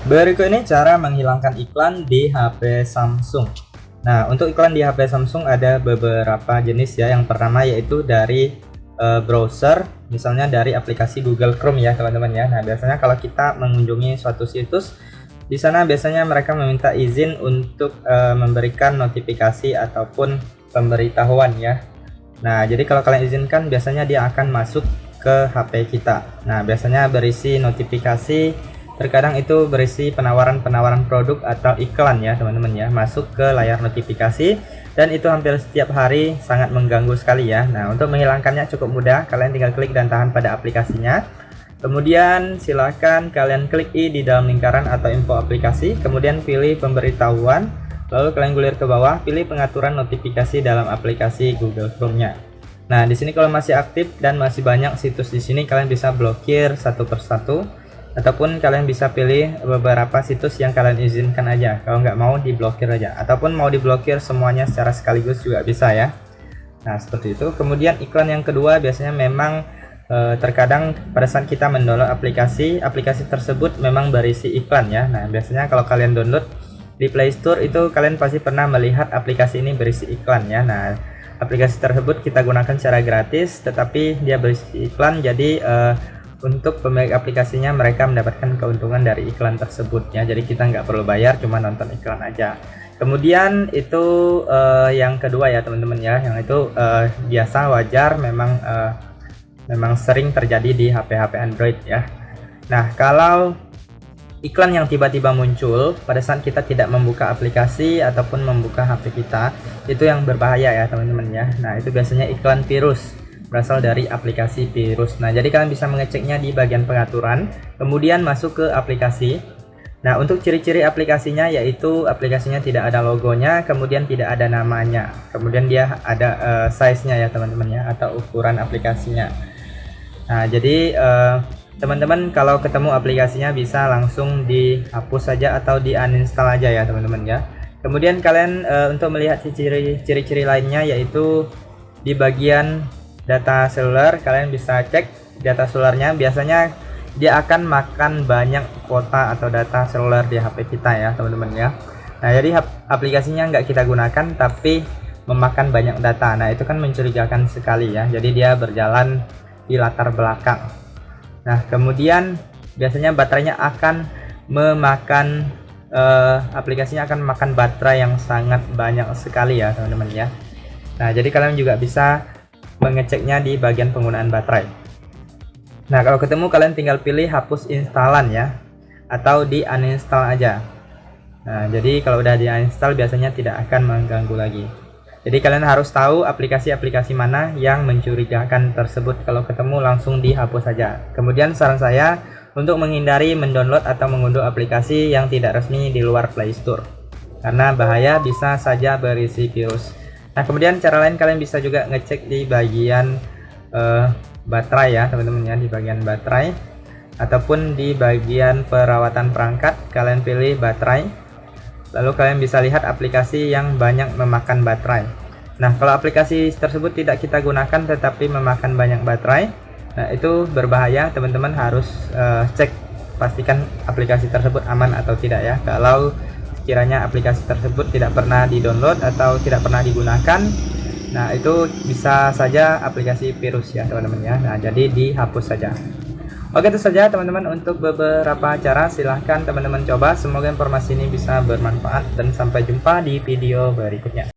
Berikut ini cara menghilangkan iklan di HP Samsung. Nah, untuk iklan di HP Samsung ada beberapa jenis ya. Yang pertama yaitu dari browser, misalnya dari aplikasi Google Chrome ya teman-teman ya. Nah, biasanya kalau kita mengunjungi suatu situs, di sana biasanya mereka meminta izin untuk memberikan notifikasi ataupun pemberitahuan ya. Nah, jadi kalau kalian izinkan, biasanya dia akan masuk ke HP kita. Nah, biasanya berisi notifikasi. Terkadang itu berisi penawaran-penawaran produk atau iklan ya teman-teman ya, masuk ke layar notifikasi, dan itu hampir setiap hari, sangat mengganggu sekali ya. Nah, untuk menghilangkannya cukup mudah, kalian tinggal klik dan tahan pada aplikasinya. Kemudian silahkan kalian klik I di dalam lingkaran atau info aplikasi, kemudian pilih pemberitahuan, lalu kalian gulir ke bawah, pilih pengaturan notifikasi dalam aplikasi Google Chrome-nya. Nah, di sini kalau masih aktif dan masih banyak situs di sini, kalian bisa blokir satu persatu. Ataupun kalian bisa pilih beberapa situs yang kalian izinkan aja, kalau nggak mau diblokir aja, ataupun mau diblokir semuanya secara sekaligus juga bisa ya. Nah, seperti itu. Kemudian iklan yang kedua biasanya memang terkadang pada saat kita mendownload aplikasi tersebut memang berisi iklan ya. Nah, biasanya kalau kalian download di Play Store itu kalian pasti pernah melihat aplikasi ini berisi iklan ya. Nah, aplikasi tersebut kita gunakan secara gratis, tetapi dia berisi iklan, jadi untuk pemilik aplikasinya mereka mendapatkan keuntungan dari iklan tersebut ya. Jadi kita nggak perlu bayar, cuma nonton iklan aja. Kemudian itu yang kedua ya teman-teman ya, yang itu biasa, wajar, memang sering terjadi di HP-HP Android ya. Nah, kalau iklan yang tiba-tiba muncul pada saat kita tidak membuka aplikasi ataupun membuka HP kita, itu yang berbahaya ya teman-teman ya. Nah, itu biasanya iklan virus, berasal dari aplikasi virus. Nah, jadi kalian bisa mengeceknya di bagian pengaturan, kemudian masuk ke aplikasi. Nah, untuk ciri-ciri aplikasinya yaitu aplikasinya tidak ada logonya, kemudian tidak ada namanya, kemudian dia ada size-nya ya teman-teman ya, atau ukuran aplikasinya. Nah, jadi teman-teman kalau ketemu aplikasinya bisa langsung dihapus saja atau di uninstall aja ya teman-teman ya. Kemudian kalian untuk melihat ciri-ciri lainnya yaitu di bagian data seluler, kalian bisa cek data selulernya. Biasanya dia akan makan banyak kuota atau data seluler di HP kita ya teman-teman ya. Nah, jadi aplikasinya nggak kita gunakan tapi memakan banyak data. Nah, itu kan mencurigakan sekali ya. Jadi dia berjalan di latar belakang. Nah, kemudian biasanya baterainya akan memakan aplikasinya akan makan baterai yang sangat banyak sekali ya teman-teman ya. Nah, jadi kalian juga bisa mengeceknya di bagian penggunaan baterai. Nah, kalau ketemu kalian tinggal pilih hapus instalan ya, atau di uninstall aja. Nah, jadi kalau udah di uninstall biasanya tidak akan mengganggu lagi. Jadi kalian harus tahu aplikasi-aplikasi mana yang mencurigakan tersebut. Kalau ketemu langsung dihapus saja. Kemudian saran saya untuk menghindari mendownload atau mengunduh aplikasi yang tidak resmi di luar Play Store, karena bahaya, bisa saja berisi virus. Nah, kemudian cara lain kalian bisa juga ngecek di bagian baterai ya teman-teman ya, di bagian baterai ataupun di bagian perawatan perangkat, kalian pilih baterai, lalu kalian bisa lihat aplikasi yang banyak memakan baterai. Nah, kalau aplikasi tersebut tidak kita gunakan tetapi memakan banyak baterai, nah itu berbahaya. Teman-teman harus cek, pastikan aplikasi tersebut aman atau tidak ya. Kalau kiranya aplikasi tersebut tidak pernah di-download atau tidak pernah digunakan, nah itu bisa saja aplikasi virus ya teman-teman ya. Nah, jadi dihapus saja. Oke, itu saja teman-teman untuk beberapa cara. Silahkan teman-teman coba, semoga informasi ini bisa bermanfaat dan sampai jumpa di video berikutnya.